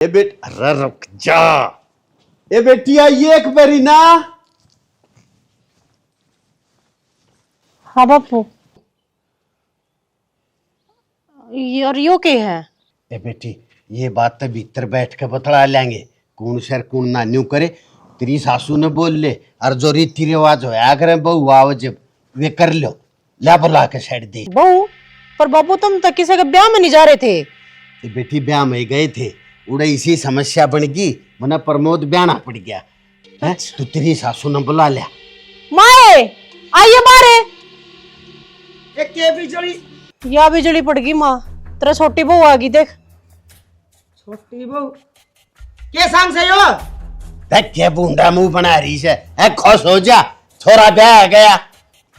ए बेट अरे रुक जा। ए बेटिया ये एक बारी ना। हाँ बापू यार यो के है। ए बेटी ये बात तो भीतर बैठ के बतला लेंगे कौन सर कौन ना न्यू करे। तेरी सासू ने बोल ले और जो रीति रिवाज होया करे बहू आओ जब वे कर लो ला बुला के साइड दे। बहू पर बापू तुम तो किसी के ब्याह में नहीं जा रहे थे। ए बेटी ब्याह में गए थे उड़े इसी समस्या बन गई मना प्रमोद ब्याना पड़ गया है। तो तेरी सासू ने बुला लिया। माए आइए बारे। एक के बिजली या बिजली पड़ गई माँ तेरा छोटी बहू आ गई देख। छोटी बहू के संग से यो देख क्या बूंदा मुंह बना रही है। ए खुश हो जा छोरा ब्याह आ गया।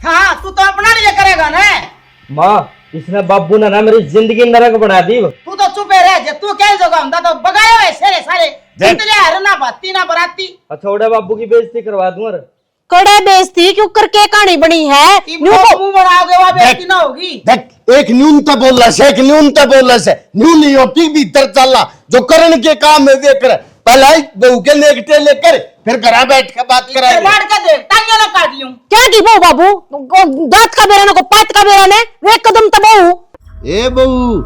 हाँ तू तो अपना लिए करेगा ना। माँ इसने बाबू ने ना मेरी जिंदगी नरक बना दी। तू तो चुपे रह जे तू क्या जगह हुंदा तो बगाया है सारे सारे इतने हर ना बाती ना बराती। अच्छा उड़े बाबू की बेइज्जती करवा दूं। अरे कड़े बेइज्जती क्यों करके कहानी बनी है। मुंह बनाओगे वहां बेइज्जती ना होगी। देख एक न्यूनता बोलला से एक न्यूनता बोलला से न्यू नहीं होती भीतर चलना जो करण के काम है वे कर। पहले बहू के लेकटे लेकर फिर घर बैठ के बात कराए। बाढ़ का देख टांगे ना काट लियूं। क्या की बहू बाबू दांत का बेरा ना को पात का बेरा ने वे कदम तो बहू। ए बहू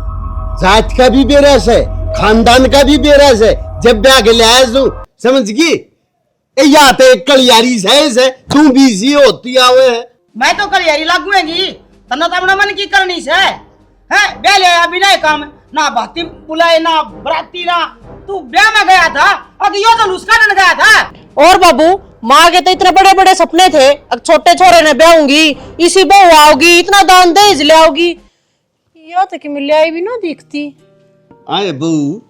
जात का भी बेरस है खानदान का भी बेरस है। जब ब्याह के लिया तू समझ गई। ए या तो एक कलियारी से तू बिजी होती आवे है। मैं तो कल यारी लागूंगी तना तो अपना मन की करनी से है ब्याह ले अभी नहीं काम ना बाती बुलाए ना बराती ना। तू ब्याह में गया था और यो तो लुस्का न गया था। और बाबू माँ के तो इतने बड़े बड़े सपने थे अब छोटे छोरे ने ब्याहूंगी इसी बहू आओगी इतना दान दहेज ले आओगी या तो कि मिल आई भी ना दिखती। आए बहू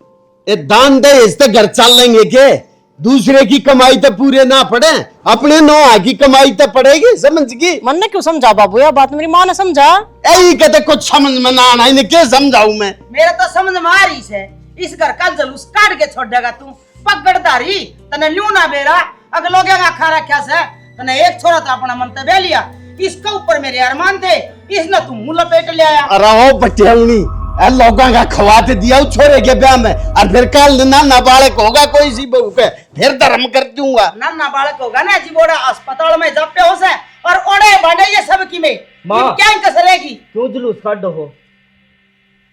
ए दान दहेज तो घर चल लेंगे के दूसरे की कमाई तो पूरे ना पड़े अपने नौहा की कमाई तो पड़ेगी समझ गई। मन ने क्यों समझा बाबू यह बात मेरी माँ ने समझा। यही कहते कुछ समझ में ना आना इन्हें क्या समझाऊं मैं। मेरा तो समझ में आ रही है इस घर का जलूस काट के छोड़ देगा तू पकड़दारी तने ल्यू ना बेरा अगर लोग खा रखा से तने एक छोरा था अपना मन तबे लिया इसके ऊपर मेरे अरमान थे इसने तू मुंह लपेट ले आया। अरे ओ बटियाउनी ए लोगों का खवाते दिया छोरे के ब्याह में और फिर कल ना नाबालग होगा कोई सी बहू के फिर धर्म कर दूंगा। ना नाबालग होगा ना जी बोड़ा अस्पताल में जब पे हो से और ओड़े बांधे ये सब की में क्या कसरेगी क्यों जुलूस काटो हो।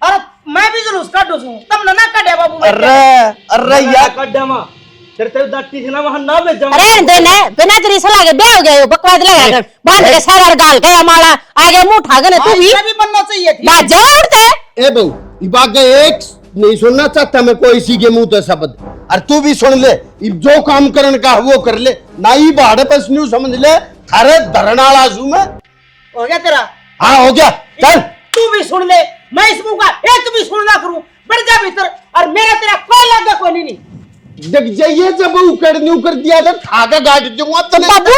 और मैं भी जुलूस काटू हूं तुम ना काटे बाबू। अरे अरे यार काटा माँ तेरे तेरे दाटी से ना वहां ना भेजा। अरे देने बिना तेरी सलाह के ब्याह हो गया बकवाद लगा कर बांध के सर गाल गया माला आगे मुंह उठा गए तू भी बनना चाहिए थी। बात जवाब उठते ए बहू ये बात एक नहीं सुनना चाहता मैं कोई सी के मुंह तो शब्द और तू भी सुन ले जो काम करने का वो कर ले ना ही भाड़े पर न्यू समझ ले थारे धरना लाजू में हो गया तेरा। हाँ हो गया चल तू भी सुन ले मैं इस मुंह का एक भी सुनना करूं बढ़ जा भीतर और मेरा तेरा कोई लगा कोई नहीं। जग जाइए जब वो कर न्यू कर दिया था खाका गाड़ दूंगा तो बाबू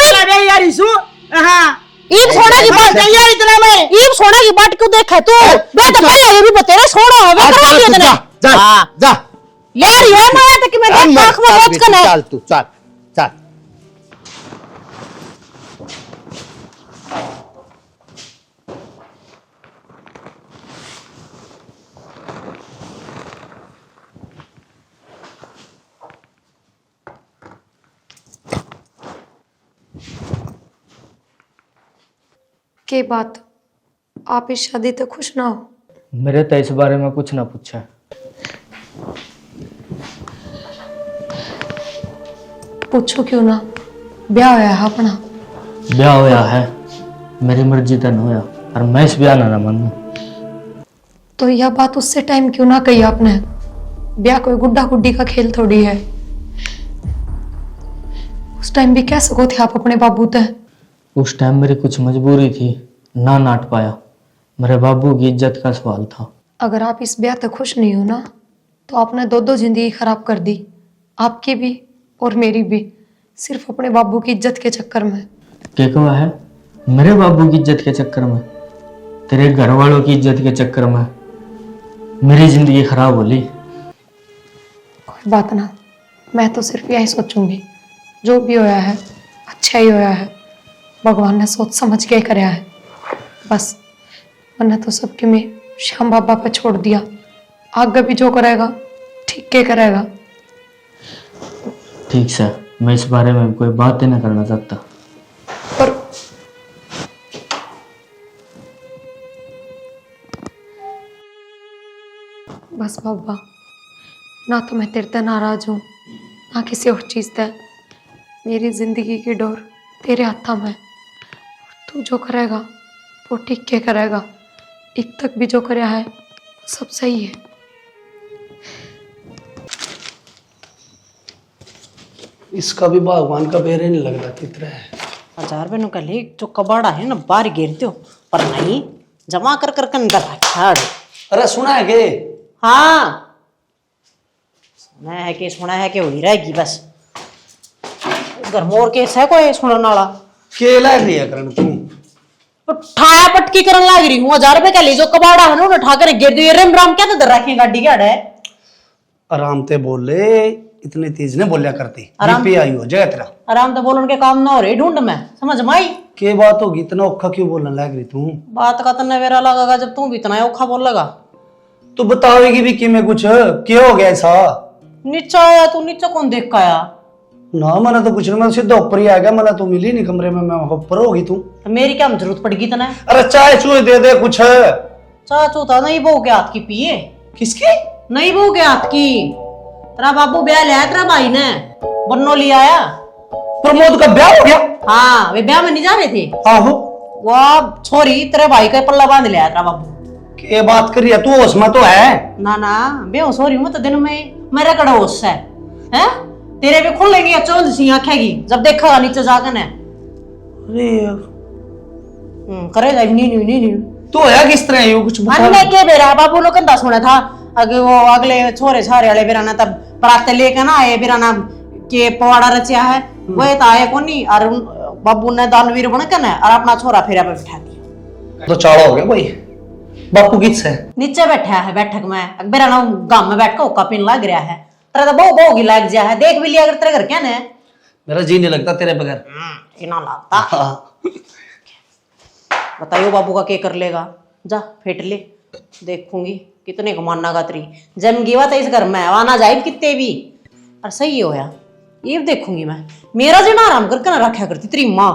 यार इसु हां ईब सोना की बात चाहिए इतना मैं ईब सोना की बात क्यों देखे तू मैं तो पहले ये भी बता रहा सोना होवे करा दिया तूने जा जा यार ये माया तक मैं देख आंख में बोझ कने चल तू चल चल। के बात आप इस शादी तक खुश ना हो। मेरे तो इस बारे में कुछ ना पूछा। पूछो क्यों ना ब्याह होया है अपना। ब्याह होया है मेरी मर्जी तो होया और मैं इस ब्याह ना मानू। तो यह बात उससे टाइम क्यों ना कही आपने। ब्याह कोई गुड्डा गुड्डी का खेल थोड़ी है। उस टाइम भी कह सको थे आप अपने बाबू ते। उस टाइम मेरी कुछ मजबूरी थी ना नाट पाया। मेरे बाबू की इज्जत का सवाल था। अगर आप इस ब्याह तक खुश नहीं हो ना तो आपने दो जिंदगी खराब कर दी आपकी भी और मेरी भी सिर्फ अपने बाबू की इज्जत के चक्कर में। क्या कहा है मेरे बाबू की इज्जत के चक्कर में तेरे घर वालों की इज्जत के चक्कर में मेरी जिंदगी खराब होली। कोई बात ना मैं तो सिर्फ यही सोचूंगी जो भी होया है अच्छा ही होया है भगवान ने सोच समझ के कराया है बस। वरना तो सबके में श्याम बाबा पे छोड़ दिया आगे भी जो करेगा ठीक के करेगा। ठीक से मैं इस बारे में कोई बात ही नहीं करना चाहता। पर बस बाबा, ना तो मैं तेरे से नाराज हूँ ना किसी और चीज़ से। मेरी जिंदगी की डोर तेरे हाथों में, तू जो करेगा वो ठीक के करेगा। अब तक भी जो कराया है वो सब सही है। इसका भी भगवान का पैर ही नहीं लग रहा कितना है। 1000 रुपये का ले जो कबाड़ा है ना बाहर गिरते हो, पर नहीं जमा कर कर अंदर रखा। अरे सुना है के? हाँ सुना है कि वही रहेगी बस। घर मोर केस है कोई सुनने वाला? केला नहीं है करण तू। तो ठाया पटकी करने लग रही हूँ। 1000 रुपये का ले जो कबाड़ा है ना उठा कर गिर दो। रेम राम क्या तो रखे गाड़ी क्या है? आराम से बोले, इतनी तेज ने बोलिया करती। आराम- बीपी आई हो जाएगा तेरा। आराम तो बोलन के काम ना हो रही ढूंढ में, समझ में आई? के बात होगी इतना औखा क्यों बोलने लग रही तू? बात का तन्ने वेरा लगेगा जब तू भी इतना औखा बोल लगा। तू बतावेगी भी कि मैं कुछ क्या हो गया ऐसा? नीचे आया तू, नीचे कौन देख का आया? ना मैंने तो कुछ नहीं, मैं सीधा ऊपर ही आ गया। मैंने तो मिली नहीं कमरे में, मैं ऊपर होगी तू। तो मेरी क्या जरूरत पड़गी तने? अरे चाय चूहे दे दे कुछ। चाचू था नहीं बहू के हाथ की पिए। किसकी? नहीं बहू के हाथ की। तेरा बाबू ब्याह लिया तेरा भाई ने, बन्नो लिया आया। प्रमोद का ब्याह हो गया? हाँ वे ब्याह में नहीं जा रहे थे आहो। वो छोरी तेरे भाई का पल्ला बांध लिया तेरा बाबू। के बात कर रही है तू? होश में तो है? ना ना बेहोश हो रही हूँ तो दिन में मेरा कड़ा होश है हैं? तेरे भी खुल लेंगी चौंध सी आंखेगी जब देखा नीचे जाकर ने। अरे करे जाए नी तो है किस तरह ये कुछ बता। अन्ने के बेरा बाबू लोग कंधा सुना था। अगे वो अगले छोरे छारे वाले बेरा ना तब पराते लेके ना आए बेरा ना के पवाड़ा रचिया है वह तो आए को नहीं। और बाबू ने दानवीर बन के ना और अपना छोरा फेरा पे बिठा दिया। तो चाड़ा हो गया भाई। बापू किस है? नीचे बैठा है बैठक में। बेरा ना गांव में बैठ के ओका पिन लग रहा है। तेरा तो बहु की लग जा है। देख भी लिया अगर तेरे घर क्या ने? मेरा जी नहीं लगता तेरे बगैर। इना लगता। बताइयो बाबू का क्या कर लेगा? जा फेट ले, देखूंगी कितने कमाना का तरी जम गया था इस घर में। आना जाए कितने भी और सही होया ये देखूंगी मैं। मेरा जो ना आराम करके ना रखा करती तेरी माँ।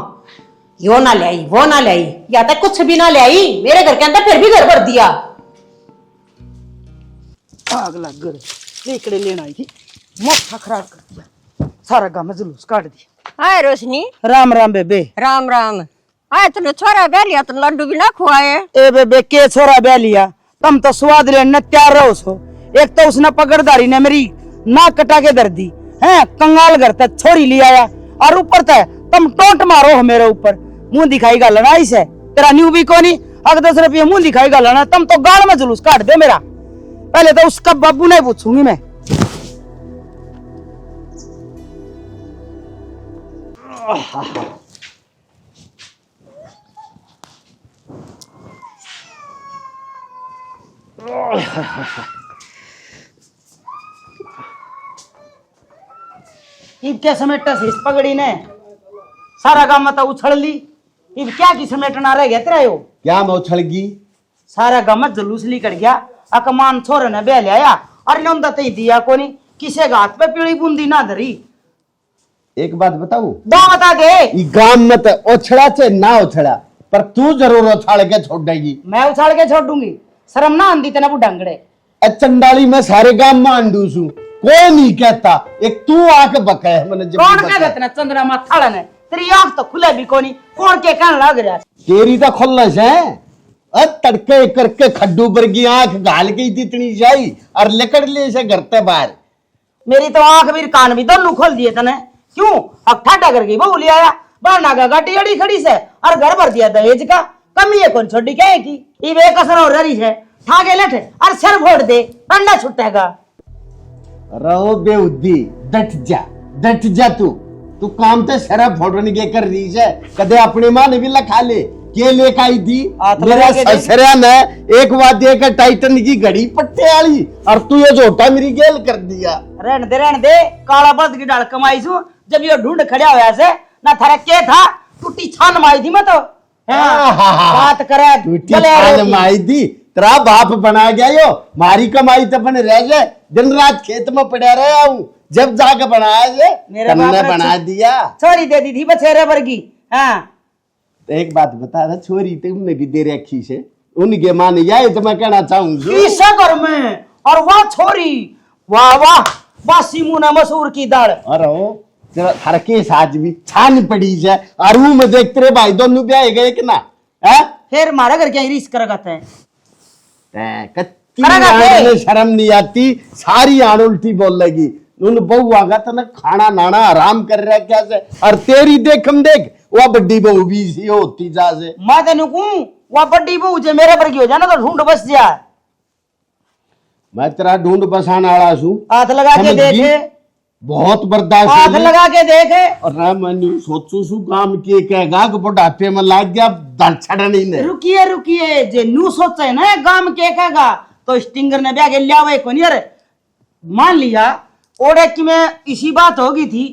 यो ना ले आई वो ना ले आई या तक कुछ भी ना ले आई मेरे घर के अंदर, फिर भी घर भर दिया। आग लग गई लेकड़े लेना आई थी, मोटा खराब कर दिया, सारा गांव में जुलूस काट दिया। हाय रोशनी। राम राम बेबे। राम राम। आए तूने छोरा ब्याह लिया तो लड्डू भी ना खुआए? ए बेबे के छोरा ब्याह लिया, तुम तो स्वाद लेने तैयार रहो सो। एक तो उसने पकड़दारी ने मेरी नाक कटा के दर दी है, कंगाल घर तक छोरी ले आया और ऊपर तक तुम टोंट मारो हो मेरे ऊपर। मुंह दिखाई गालना इसे तेरा न्यू भी कोनी। अगर 10 रुपये मुंह दिखाई गालना तुम तो गाल में जुलूस काट दे मेरा। पहले तो उसका बाबू नहीं पूछूंगी मैं। इब क्या समेटा से इस पगड़ी ने सारा काम मत उछल ली। इब क्या की समेटना रह गया तेरा यो? क्या मैं उछलगी? सारा गांव में जुलूस ली कर गया। अकमान छोरे ने बह लिया और नंदा ते दिया कोनी किसे हाथ पे पीली बूंदी ना धरी। एक बात बताऊं? दो बता दे। ई गाम में तो उछड़ा चे ना उछड़ा, पर तू जरूर उछाल के छोड़ देगी। मैं उछाल के छोड़ दूंगी, शर्म ना आंदी तेना बुढ़ांगड़े। चंडाली में सारे गांव में अंडूसू कोई नहीं कहता, एक तू आके बका है मैंने। कौन कह देतना चंद्रमा माथा ने? तेरी आंख तो खुले भी कोनी, कौन के कहने लग रहा? तेरी तो खुल्लस है। तड़के करके खड्डू पर की आंख गाल गई थी इतनी जाई और लेकर ले से घर ते बाहर। मेरी तो आंख भी कान भी दोनों खोल दिए तने। क्यों अब ठाटा कर गई बहू ले आया बाना का गाटी अड़ी खड़ी से और घर भर दिया दहेज का। कमी है कौन छोड़ी क्या की? ये बेकसर हो रही है, ठाके लठ और सर फोड़ दे अंडा छुटेगा। रहो बेउद्दी, डट जा तू काम तो शराब फोड़ने के कर रही है। कदे अपनी माँ ने भी लखा ले के लेकर आई थी मेरा ससुरा ने एक बात देकर टाइटन की घड़ी पट्टे वाली और तू ये झोटा मेरी गेल कर दिया। रहने दे काला बद की डाल कमाई सु जब ये ढूंढ खड़ा होया से ना थारा के था टूटी छान मारी थी मैं तो। बात करे टूटी छान मारी थी तेरा बाप बना गया यो। मारी कमाई तो बन रह जाए, दिन रात खेत में पड़ा रहा हूँ जब जाके बनाया जे मेरे बाप तुमने ने बना दिया। छोरी दे दी थी बछेरे वर्गी। हाँ तो एक बात बता रहा, छोरी तुमने भी दे रखी से, उनके मान जाए तो मैं कहना चाहूंगा किसा घर में, और वाह छोरी, वाह वाह बासी मुना मसूर की दाल। और तेरा हर के साथ भी छान पड़ी है, और वो में देखते रे भाई दोनों ब्याह गए कि ना है? फिर मारा घर क्या रिस्क कर गाते हैं। कत्ती करा करते। आंट में शर्म नहीं आती, सारी आन उल्टी बोल लगी। उन बहू आगा तो ना खाना नाना आराम कर रहा है क्या से, और तेरी देख हम देख वह बड्डी बहू भी सी होती जा से। मैं तेन कहूं वह बड्डी बहू जे मेरे वर्गी हो जाए ना तो ढूंढ बस जा। मैं तेरा ढूंढ बसाने वाला छू, हाथ लगा के समझ गई? देखे, बहुत बर्दाश्त हाथ है। लगा के देखे। और ना मैं सोचू छू काम के कहेगा कि बुढ़ापे में लाग गया दर छड़ नहीं ने। रुकिए रुकिए, जे नू सोचे ना गाम के कहेगा तो स्टिंगर ने ब्याह के लिया हुआ को नहीं। अरे मान लिया ओडे की में इसी बात होगी थी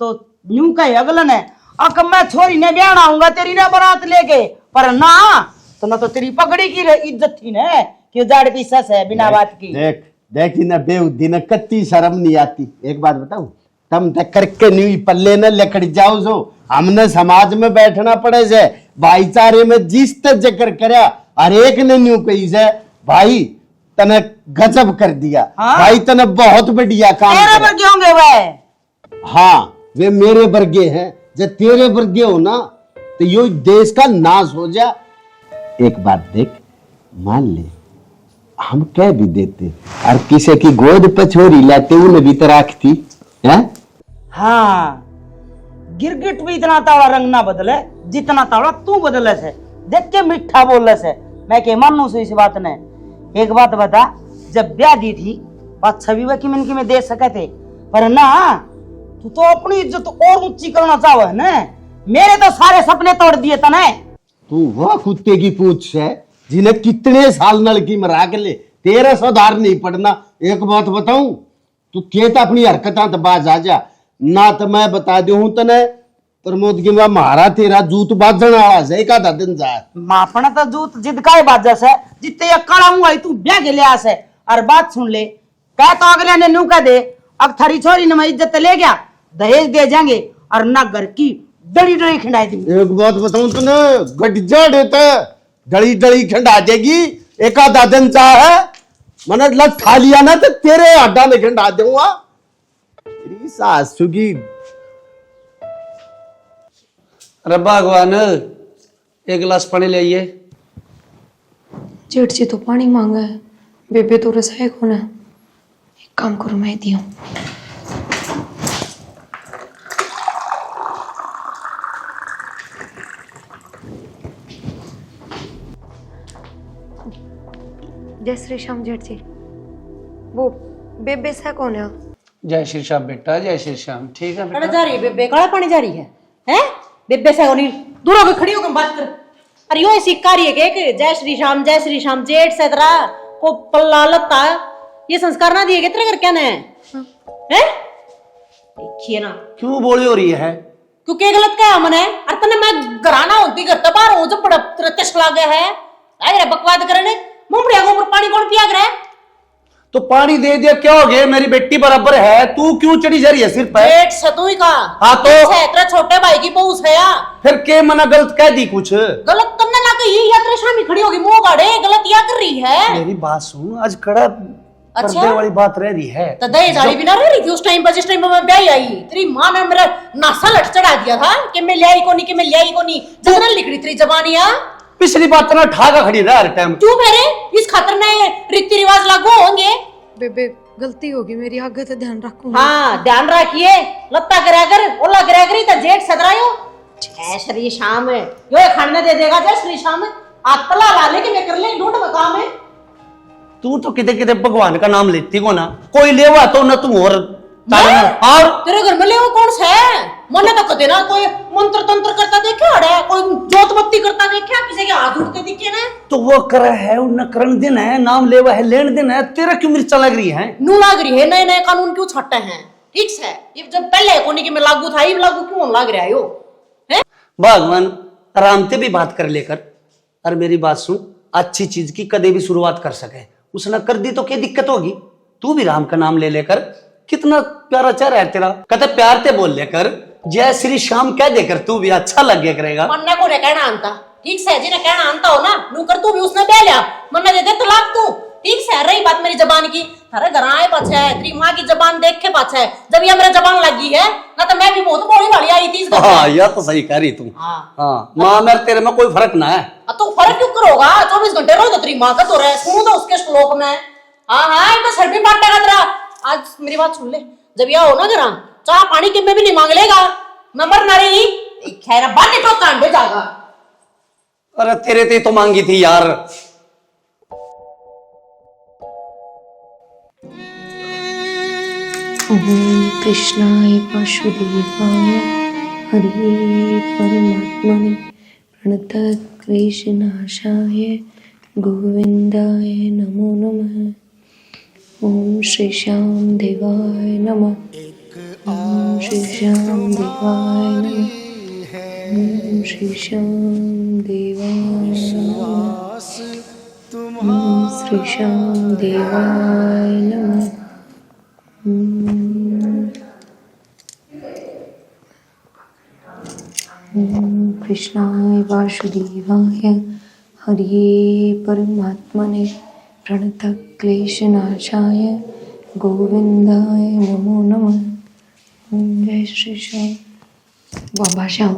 तो न्यू कहे अगलन है, अक मैं छोरी ने ब्याह आऊंगा तेरी ना बारात लेके, पर ना तो ना तो तेरी पगड़ी की इज्जत थी ना कि जाड़ पीसा है बिना बात की। देख देखी ना बेउद्दी ने कत्ती शर्म नहीं आती। एक बात बताऊं, तुम तक करके न्यू पल्ले न लकड़ जाओ जो हमने समाज में बैठना पड़े से, भाईचारे में जिस तक जिक्र करया हर एक ने न्यू कही से भाई तने गजब कर दिया। हाँ? भाई तने बहुत बढ़िया काम तेरे करा। वर्गे होंगे वह। हाँ वे मेरे वर्गे हैं, जब तेरे वर्गे हो ना तो यो देश का नाश हो जा। एक बात देख, मान ले हम कह भी देते और किसी की गोद पे छोरी लाते उन्हें भी तो राखती है। हाँ गिरगिट भी इतना तावड़ा रंग ना बदले जितना तावड़ा तू बदले से। देख के मीठा बोले से मैं के मानू से इस बात ने। एक बात बता, जब ब्याह दी थी बात छवि की मिनकी में दे सके थे, पर ना तू तो अपनी इज्जत और ऊंची करना चाहो है ना। मेरे तो सारे सपने तोड़ दिए तने। तू वह कुत्ते की पूछ है जिन्हें कितने साल नलकी में राख ले, तेरा सुधार नहीं पड़ना। एक बात बताऊं, तू कहता अपनी हरकतां तो बाज आ जा ना, तो मैं बता दू तने प्रमोद की मां मारा तेरा जूत बाजन वाला से एक आधा दिन जा। मापना तो जूत जिद का बाजा से जितने ये काला हुआ है, तू ब्याह के लिया से। और बात सुन ले, कह तो अगले ने नू कह दे अब थारी छोरी ने मैं इज्जत ले गया, दहेज दे जाएंगे और ना घर की डली डली खिंडाई दी। एक बात बताऊं तने, गड्जा देता डली डली खंडा देगी। एक आधा दिन चाहे मैंने लट खा लिया ना तो तेरे अड्डा में खंडा दूंगा। तेरी सासू की अरे भगवान एक गिलास पानी ले आइए। जेठ जी तो पानी मांगा है, बेबे तो रसाए कौन है। एक काम करो मैं दी हूँ। जय श्री श्याम जेठ जी, वो बेबे सा कौन है? जय श्री श्याम बेटा, जय श्री श्याम। ठीक है कड़ा बेटा। जा रही है बेबे, कड़ा पानी जा रही है हैं? बेबे से होनी दूर होकर खड़ी होकर बात कर। अरे यो ऐसी कार्य के कि जय श्री श्याम जेठ से तेरा को पल्ला लता ये संस्कार ना दिए के तेरे घर क्या ने हैं? देखिए ना क्यों बोली हो रही है? क्योंकि गलत क्या है मने। अरे तने मैं घराना होती घर बाहर हूं, जब बड़ा तरतश लागे है अरे बकवाद करने मुंबड़िया को ऊपर पानी कौन पिया करे? तो पानी दे दिया क्या हो गया? मेरी बेटी बराबर है, तू क्यों चढ़ी जा रही है सिर पर? जेठ सतुई का हाँ तो? तेरा छोटे भाई की बहू से या फिर के मना गलत कह दी कुछ? गलत करने ना कही यात्रा शामी खड़ी होगी मुंह गाड़े गलत या कर रही है। मेरी बात सुन, आज कड़ा अच्छा? पर्दे वाली बात रह रही है। तो दहेज वाली भी ना रह रही थी उस टाइम पर जिस टाइम पर मैं ब्याह आई। तेरी माँ ने मेरा नासा लट चढ़ा दिया था कि मैं ले आई को नहीं, कि मैं ले आई को नहीं, जितना लिख रही तेरी जबानिया। पिछली बात ना ठाका खड़ी रहा हर टाइम। क्यों मेरे इस खातर में रीति रिवाज लागू होंगे। बेबे गलती होगी मेरी, आगे से ध्यान रखूंगी। हाँ ध्यान रखिए, लत्ता करा कर ओला करा करी तो जेठ सदरायो जय श्री श्याम है यो ये खाने दे देगा। जय श्री श्याम आतला ला ले कि मैं कर ले ढूंढ मकाम है। तू तो किते किते भगवान का नाम लेती को ना, कोई लेवा तो ना तू और और तेरे घर में ले वो कौन सा है? मने तो कदे ना कोई मंत्र तंत्र करता देखा है, कोई जोत बत्ती करता देखा, किसी के हाथ उठते दिखे ना। तो वो कर है न करण दिन है, नाम लेवा है, लेन दिन है, तेरा क्यों मिर्चा लग रही है? नू लाग रही है, नए नए कानून क्यों छाटे हैं? ठीक है ये जब पहले कोनी के में लागू था, ये लागू क्यों लाग रहा है यो है? भगवान आराम से भी बात कर लेकर। और मेरी बात सुन, अच्छी चीज की कदे भी शुरुआत कर सके, उसने कर दी तो क्या दिक्कत होगी? तू भी राम का नाम ले लेकर कितना प्यारा चेहरा है तेरा। कहते प्यार ते बोल ले कर, जय श्री श्याम कह देकर तू भी अच्छा लगे करेगा। मन्ना को ने कहना आंता ठीक से, जी ने कहना आंता हो ना नू कर, तू भी उसने बह लिया मन्ना दे दे तलाक तू। ठीक से रही बात मेरी जबान की, थारे घर आए पाछे है तेरी माँ की जबान देख के पाछे है, जब ये मेरे जबान लगी है ना तो मैं भी बहुत बोली वाली आई थी इस घर में। हाँ यह तो सही कह रही तू। हाँ माँ मेरे तेरे में कोई फर्क ना है। तो फर्क क्यों करोगा, 24 घंटे रोज तो तेरी माँ का तो रहे सुनू तो उसके श्लोक में। हाँ हाँ मैं सर भी बांटेगा तेरा। आज मेरी बात सुन ले, जब यह हो ना जरा चाह पानी के में भी नहीं मांग लेगा, मैं मरना रही खैर बांटे तो कांड जाएगा। अरे तेरे ते तो मांगी थी यार। ओम कृष्णाय वासुदेवाय हरे परमात्मने प्रणतः क्लेशनाशाय गोविंदाय नमो नमः। ओम श्री श्याम देवाय नमः। ओम श्री श्याम देवाय नमः। ओम श्री श्याम देवाय नमः। ओम श्री श्याम देवाय नमः। ओम कृष्णाय वासुदेवाय हरे परमात्मने प्रणतः क्लेशनाशाय गोविंदाय नमो नमः। ओम जय श्री श्याम। बाबा श्याम,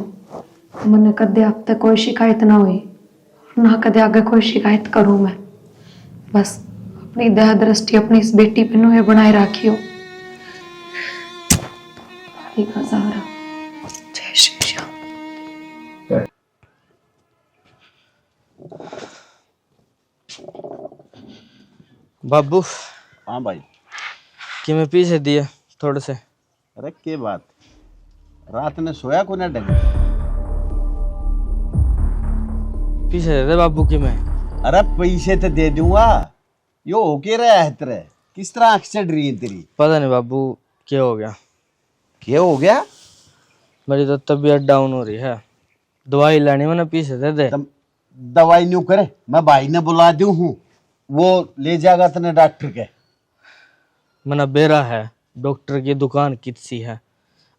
मन कदे अब तक कोई शिकायत ना हुई, ना कदे आगे कोई शिकायत करूं मैं। बस अपनी दया दृष्टि अपनी इस बेटी पे नुहे बनाए राखियो। हरि का सहारा। जय श्री श्याम। बाबू हाँ भाई। कि मैं पीछे दिए थोड़े से। अरे के बात, रात ने सोया को ना ढंग। पीछे दे दे बाबू की मैं। अरे पैसे तो दे दूंगा, यो हो के रहा है तेरे, किस तरह आंख चढ़ रही है तेरी। पता नहीं बाबू क्या हो गया। क्या हो गया? मेरी तो तबीयत डाउन हो रही है, दवाई लेनी मैंने। पीछे दे दे। दवाई न्यू करे, मैं भाई ने बुला दूं हूँ, वो ले जाएगा तने डॉक्टर के। मैंने बेरा है, डॉक्टर की दुकान कितसी है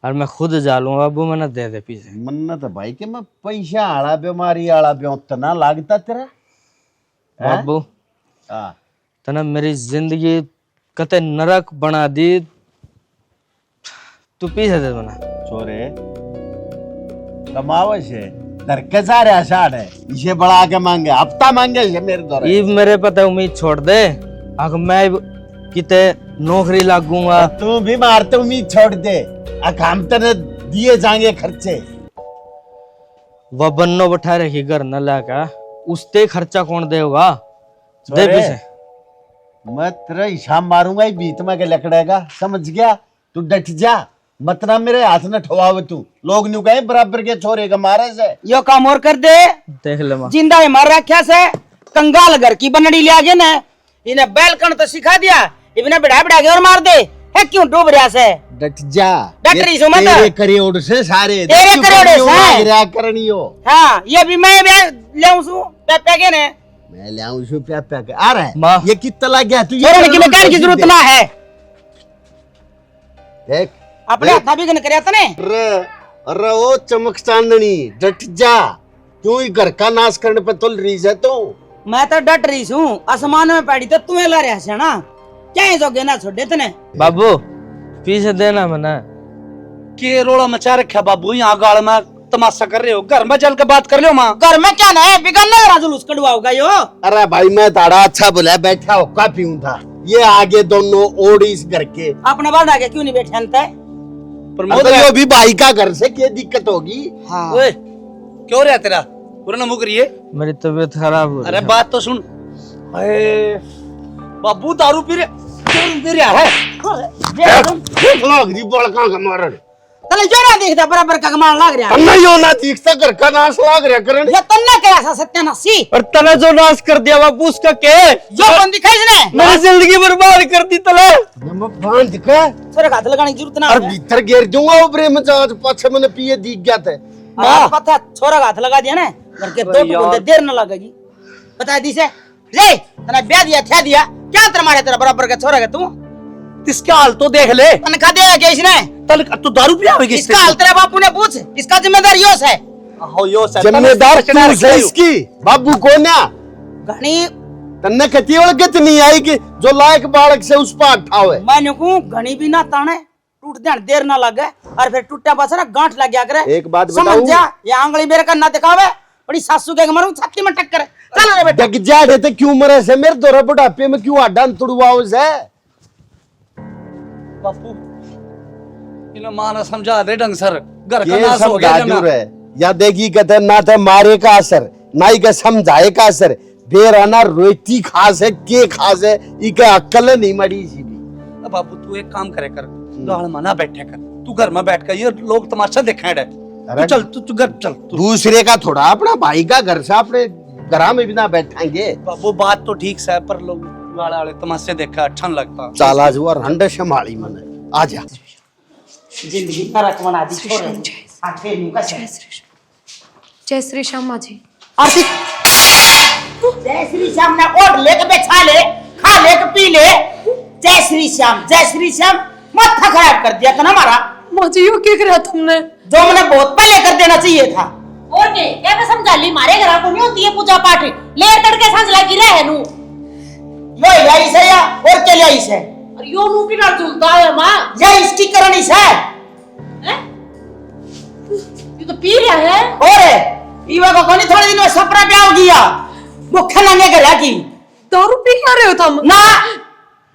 और मैं खुद जा लूंगा बाबू। मैंने दे दे पीछे। मन्नत भाई के मैं पैसा आला बीमारी आला ब्यो तना लागता तेरा बाबू। हाँ तना मेरी जिंदगी कते नरक बना दी। तू पीछे दे मैंने। छोरे कमावे से घर के सारे आषाढ़ है, इसे बढ़ा के मांगे, हफ्ता मांगे इसे मेरे द्वारा। ये मेरे पता उम्मीद छोड़ दे, अगर मैं किते नौकरी लागूंगा। तू भी मारते उम्मीद छोड़ दे, हम तेरे दिए जाएंगे खर्चे। वह बन्नो बैठा रखी घर न लाका, उसते खर्चा कौन देगा? दे छोरे, पीछे। मैं तेरा हिसाब मारूंगा ही बीत में के लकड़ेगा, समझ गया? तू डट जा, मत ना मेरे हाथ न ठवावे तू। लोग न्यू कहे बराबर के छोरे का मारे से। यो काम और कर दे, देख ले मां। जिंदा ही मार रखा से कंगाल घर की बनड़ी ले आगे ना, इन्हें बैलकन तो सिखा दिया, इन्हें बिड़ा बिड़ा के और मार दे। है क्यों डूब रहा से? डट जा, डट रही सो मत। तेरे करोड़ से सारे तेरे करोड़ से गिरा करनियो। हाँ ये भी मैं ले आऊं पे के ने मैं ले आऊं सु प्या प्या के आ रहा है। माँ। ये कितना लग गया तू? छोड़ने की मकान की जरूरत ना है। देख अपने हाथ भी गन करया तने। अरे अरे ओ चमक चांदनी, डट जा। क्यों ही घर का नाश करने पे तुल रही है तू? मैं तो डट रही हूँ, आसमान में पड़ी तो तुम्हें ला रहा है ना, क्या जोगे ना छोड़े तने। बाबू पीछे देना मैंने। के रोड़ा मचा रखा बाबू, यहाँ गाड़ में तमाशा कर रहे हो? घर में चल के बात कर लो माँ। घर में क्या ना है, बिगड़ने का जुलूस कड़वाओगा यो। अरे भाई मैं ताड़ा अच्छा बोला, बैठा होका पीऊं था, ये आगे दोनों ओडी इस घर के। अपना बाढ़ आगे क्यों नहीं बैठे अंत? अगर यो भी भाई का घर से क्या दिक्कत होगी? हाँ। ओए क्यों रहा तेरा पूरा मुक रही है? मेरी तबीयत खराब हो रही अरे है। बात तो सुन। अरे बाबू दारू पी रहा है। देख लो गरीब बड़का का मारन। तले जो ना देखता बराबर का कमाल लाग रहा है। तन्ना यो ना दिखता घर का नाश लाग रहा करन। ये तन्ना क्या सा सत्यानाशी। और तने जो नाश कर दिया बाबू उसका क्या? जो बंदी खाई ने मेरी जिंदगी बर्बाद कर दी तले। नमक बांध के छोरे हाथ लगाने की जरूरत ना और है। भीतर गिर दूंगा ऊपरे में आज पाछे मैंने पिए दिख गया था। मां पता छोरा हाथ लगा दिया ना, घर के दो बंदे देर न लगेगी। बता दी से रे तना ब्याह दिया क्या दिया, क्या तेरा मारे तेरा बराबर का छोरा का तू इसका हाल तो देख ले। तनखा देगा क्या इसने? तू दारू पिया होगी इसका हाल तेरे बापू ने पूछ, इसका जिम्मेदार योस है। जिम्मेदार तू है इसकी, बाबू कौन है? घनी तन्ने कती ओळखत नहीं आई कि जो लायक बालक से उस पर ठावे। मैंने को घनी भी ना ताने, टूट ध्यान देर ना लगे और फिर टूटा बस ना गांठ लग गया करे। एक बात समझ बताऊं? जा, ये आंगली मेरे का ना दिखावे, बड़ी सासू के मारू छाती में टक्कर। चल रे बेटा। डग जा रे, क्यों मरे से मेरे दोरा बुढ़ापे में क्यों हड्डां तुड़वाओ से? बापू इन्हें माना समझा दे ढंग सर, घर का ये नाश हो गया समझा जमा। है या देखी कहते ना तो मारे का असर ना ही का समझाए का असर, बेराना रोटी खास है के खास है, इके अक्ल नहीं मड़ी सी भी। अब बापू तू एक काम करे कर, दाल मना बैठे कर, तू घर में बैठ कर ये लोग तमाशा देखे है। तू चल, तू घर चल तू। दूसरे का थोड़ा, अपना भाई का घर से अपने घर में भी ना बैठाएंगे। बापू बात तो ठीक है पर लोग वाले वाले तमाशे देखा अच्छा नहीं लगता। चाल आज वो रंड संभाली मने आजा। जिंदगी नरक बना दी छोरे। आखे न्यू का जय श्री श्याम माँ जी। आरती जय श्री श्याम ने ओढ़ ले के बैठा ले, खा ले के पी ले। जय श्री श्याम, जय श्री श्याम माथा खराब कर दिया था ना हमारा। माँ जी यो क्या करा तुमने? जो मैंने बहुत पहले कर देना चाहिए था। और क्या मैं समझा ली, मारे घर को नहीं होती है पूजा पाठ, ले तड़के सांझ लगी रहे नु यो यही से या और क्या यही से? और यो नु की ना झूलता है मां, ये इसकी करनी से हैं? ये तो पी रहा है। और ईवा को कोनी थोड़े दिन में सपना पे हो गया, मुख्य नंगे कर की दारू पी के आ रहे हो तुम? ना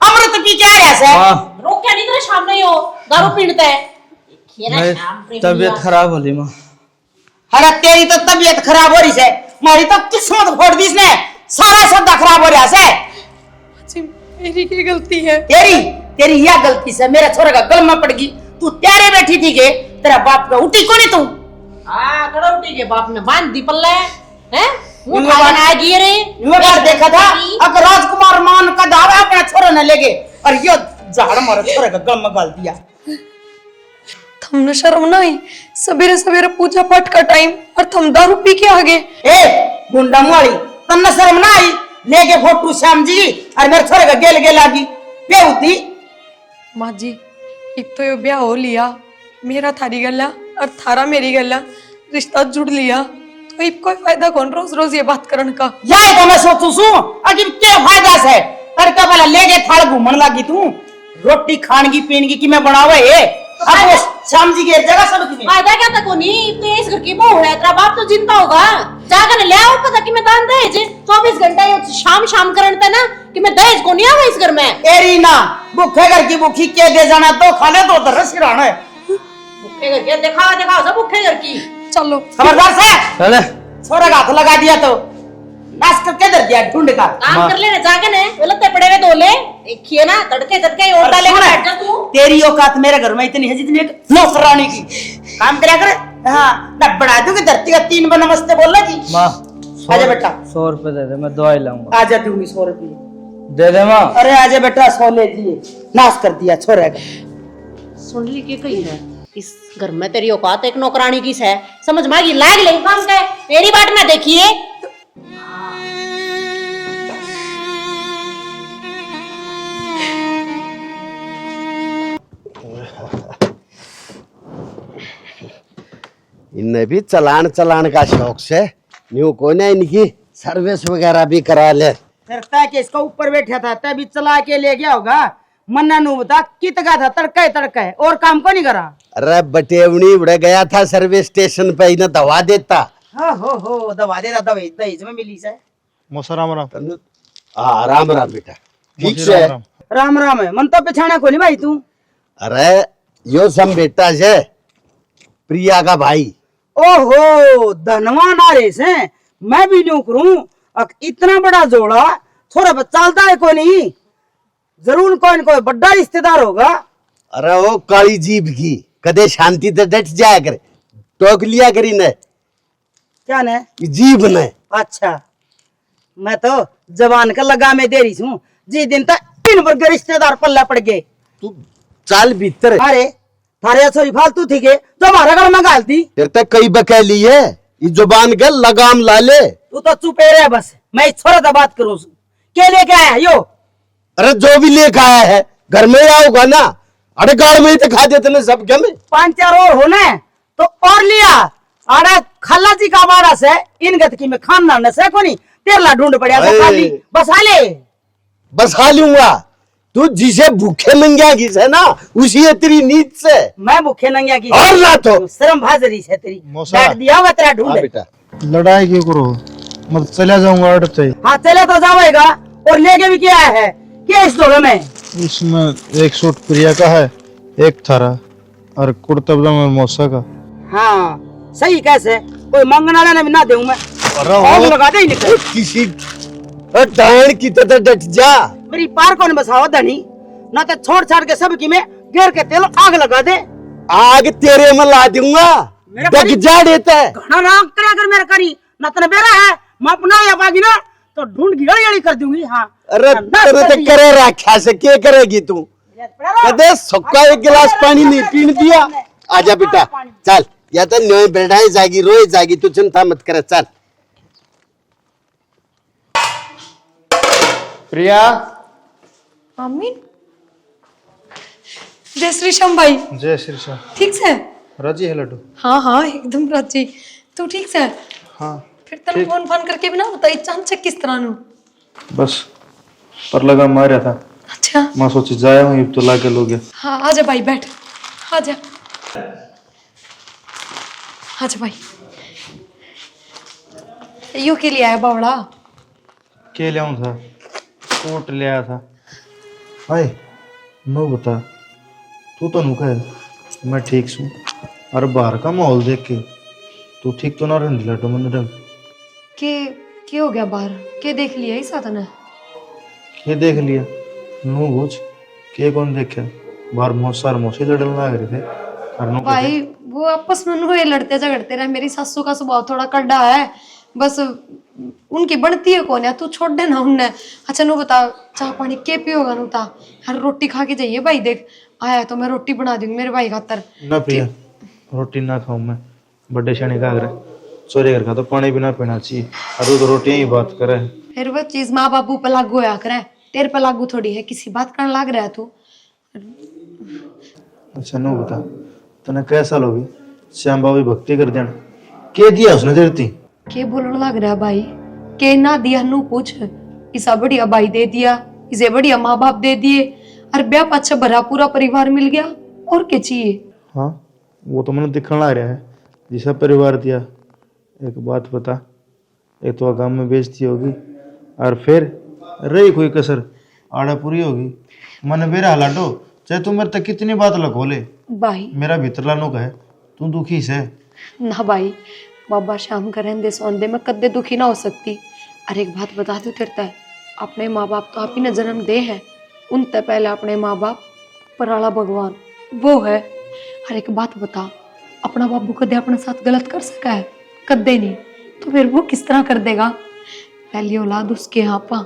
अमृत पी के आ रहा से। रोक क्या नहीं तेरे सामने ही हो दारू पीते है। खेला शाम प्रेमी तबीयत खराब हो ली माँ। अरे तेरी तो तबीयत खराब हो रही है, मारी तो किस्मत फोड़ दी इसने, सारा सौदा खराब हो रहा है। जी मेरी क्या गलती है? तेरी यह गलती से मेरे छोरे का गल में पड़ गई। तू त्यारे बैठी थी के तेरा बाप का उठी कोनी तू? हां कड़ौटी के बाप ने बांध दी पल्ले हैं, मुंह खाना आ गई रे। यूं बार देखा था अगर राजकुमार मान का दावा अपने छोरे ने लेके और यो झाड़ मारे छोरे का गल में गाल दिया। तुमने शर्म ना आई? सवेरे सवेरे पूजा पाठ का टाइम और तुम दारू पी के आ गए। ए गुंडा मुआड़ी, तन्ने शर्म ना आई? लेके फोटू श्याम जी और मेरे छोरे का गेल गेल आगी बेहुती। माँ जी एक तो ये ब्याह हो लिया, मेरा थारी गला और थारा मेरी गला, रिश्ता जुड़ लिया, तो इब कोई फायदा कौन रोज रोज ये बात करने का? यही तो मैं सोचू सू अजी क्या फायदा से तड़का वाला लेके थाल घूमन लागी तू, रोटी खानगी पीनगी कि मैं बनावे ये अब श्याम जी की जगह सब की फायदा क्या था कोनी, इतने इस घर की बहू है, तेरा बाप तो जिंदा होगा, जाकर ले आओ पता कि मैं दान दहेज 24 घंटे ये शाम शाम करते ना कि मैं दहेज को नहीं आवा इस घर में। एरी ना भूखे घर की भूखी के दे जाना तो खा ले तो उधर सिराना है। भूखे घर के दिखाओ सब भूखे घर की। चलो खबरदार से चले छोरा का हाथ लगा दिया तो नाश करके दर दिया ढूंढ का काम कर लेने जाके ने बोलते पड़े हुए दो ले देखिए ना तड़के तड़के और डाले के बैठ जा तू। तेरी औकात मेरे घर में इतनी है जितनी एक नौकरानी की काम करा कर। हाँ ना बढ़ा दूंगी धरती का 3 बार नमस्ते बोलना जी। माँ आजा बेटा 100 रुपए दे दे, मैं दवाई लाऊंगा। आजा दूंगी 100 रुपये दे दे माँ। अरे आजा बेटा 100 ले दिए, नाश कर दिया छोरे का। सुन ली के कही है इस घर में तेरी औकात एक नौकरानी की है, समझ में आएगी लाग ले काम के तेरी बात में देखिए। इन्हें भी चलान का शौक से न्यू को ने इनकी सर्विस वगैरह भी करा ले। करता कि इसका ऊपर बैठा था तभी चला के ले गया होगा। मन्ना नु बता कित का था तड़का और काम को नहीं करा। अरे बटेवनी उड़ गया था सर्विस स्टेशन पे, इन्हें दवा देता। हो दवा दे दवाई दहेज में मिली से। मौसा राम राम। हाँ राम राम बेटा, ठीक से राम राम है मन तो पिछाना को नहीं भाई तू। अरे यो सम बेटा से प्रिया का भाई। ओहो धनवान आ रहे से मैं भी न्यू करूं इतना बड़ा जोड़ा थोड़ा चलता है को नहीं, जरूर कोई बड़ा रिश्तेदार होगा। अरे वो काली जीभ की कदे शांति से डट जाया करे, टोक लिया करी ने क्या ने जीभ ने। अच्छा मैं तो जवान का लगा में दे रही हूँ जी दिन तक इन वर्ग रिश्तेदार पल्ला पड़ गए। तू चाल भीतर अरे थारे सो फालतू थी के तो हमारा घर में गालती फिर तक कई बकैली है, ये जुबान का लगाम ला ले। तू तो चुपे रहे बस, मैं इस छोरा से बात करूं क्या लेके आया यो। अरे जो भी लेकर आया है घर में आओगा ना, अरे गाड़ में ही तो खा देते ना सब में। 5-4 और होने तो और लिया। अरे खल्ला जी का बाड़ा से इन गतकी में खाना न से कोनी तेरला ढूंढ पड़िया से खाली बस हाले बस खा लूंगा। तू जिसे भूखे नंगिया की है ना, उसी है तेरी नींद से। मैं भूखे नंगिया की और ना तो शर्म भाजरी से तेरी मौसा। बैठ दिया हुआ तेरा ढूंढ। बेटा लड़ाई क्यों करो, मैं चला जाऊंगा अड़ते। हाँ चले तो जाएगा और लेके भी क्या है क्या इस दोनों में? इसमें एक सूट प्रिया का है, एक थारा और कुर्ता पजामा मौसा का। हाँ सही कैसे कोई मंगना वाला भी ना दूं मैं। और लगा दे निकल किसी डायन की तरह डट जा। मेरी पार कौन बसाओ धनी ना तो छोड़ छाड़ के सब की में घेर के तेल आग लगा दे। आग तेरे में ला दूंगा, मेरा डग करी- जा देता है। घना ना करे अगर मेरा करी ना तो बेरा है मैं अपना या बागी ना तो ढूंढ की गड़ी कर दूंगी। हाँ अरे तेरे तो करे रखा से क्या करेगी तू? कदे सुक्का एक गिलास पानी नहीं पीने दिया। आजा बेटा चल, या तो न्योय बैठाई जाएगी रोए जाएगी, तू चिंता मत करे चल। प्रिया आमीन। जय श्री श्याम भाई, जय श्री श्याम। ठीक से? राजी है लड्डू? हाँ हाँ एकदम राजी। तू ठीक से? हाँ फिर तेरे फोन फोन करके भी ना बताई चांचक किस तरह नु? बस पर लगा मारा था, अच्छा मैं सोची जाया हूँ तो लाके लोगे। हाँ आजा भाई बैठ, आजा आजा भाई। यू के लिए आया बावड़ा? के ले आऊँ था, कोट ले आया था। हाय नो बता, तू तो नुका है मैं ठीक छू, और बाहर का माहौल देख के तू ठीक तो ना रही लड्डू मन रंग के हो गया बाहर? के देख लिया ही साधन है? के देख लिया नू पूछ के कौन देखे, बाहर मौसा मौसी लड़ने लग रहे थे करनो के भाई वो आपस में उनको ये लड़ते झगड़ते रहे। मेरी सासू का स्वभाव थोड़ा कड़ा है, बस उनकी बनती है कौन है, तू छोड़ देना उनने। अच्छा नु बता चाह पानी के पियोगा नु ता? हर रोटी खा के जाइए भाई, देख आया तो मैं रोटी बना दूंगी मेरे भाई खातर। ना प्रिया रोटी ना खाऊं मैं, बड़े शनि का अगर चोरी घर का तो पानी भी ना पीना चाहिए, और तो रोटी ही बात करे। फिर वो चीज माँ बापू पे लागू होया करे, तेरे पे लागू थोड़ी है। किसी बात करने लाग रहा है तू? अच्छा नो बता तने कैसा लोगी श्याम बाबू भक्ति कर देना के दिया उसने देती के बोलने लग रहा है भाई? के ना दिया नु पूछ। इसा बढ़िया भाई दे दिया, इसे बढ़िया माँ बाप दे दिए, और ब्याह पाछा भरा पूरा परिवार मिल गया, और क्या चाहिए? हाँ वो तो मैंने दिखने लग रहा है जिसा परिवार दिया। एक बात बता, एक तो गांव में बेइज्जती होगी और फिर रही कोई कसर आड़ा पूरी होगी। मन मेरा हलाटो चाहे तू मेरे तक कितनी बात लखोले, भाई मेरा भीतर लानो का है तू दुखी से। ना भाई, बाबा शाम का रहंदे सौंदे में कद्दे दुखी ना हो सकती। अरे एक बात बता दो तेरता है, अपने माँ बाप तो आप ही ने जन्म दे हैं, उनसे पहले अपने माँ बाप पराला भगवान वो है। अरे एक बात बता, अपना बाबू कदे अपने साथ गलत कर सका है? कद्दे नहीं, तो फिर वो किस तरह कर देगा? पहली औलाद उसके यहाँ पा,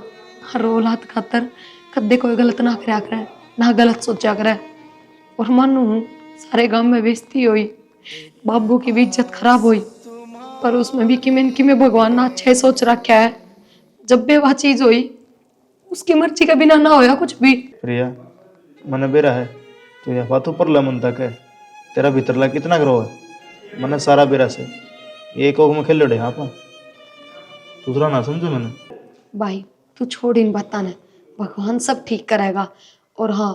हर औलाद खातर कद्दे कोई गलत ना कराया करे, ना गलत सोचा करे। और मानू सारे गांव में बेइज्जती हुई, बाबू की भी इज्जत खराब हुई, पर उसमें भी कि भगवान ने अच्छा ही सोच रखा है। जब भी वह चीज हुई उसकी मर्जी का बिना ना होया कुछ भी। प्रिया मन बेरा है तो यह बातों पर लमन तक है, तेरा भीतरला कितना ग्रो है मन सारा बेरा से एक ओग में खेल लड़े। हाँ पा दूसरा ना समझो मैंने। भाई तू छोड़ इन बातां ने, भगवान सब ठीक करेगा। और हाँ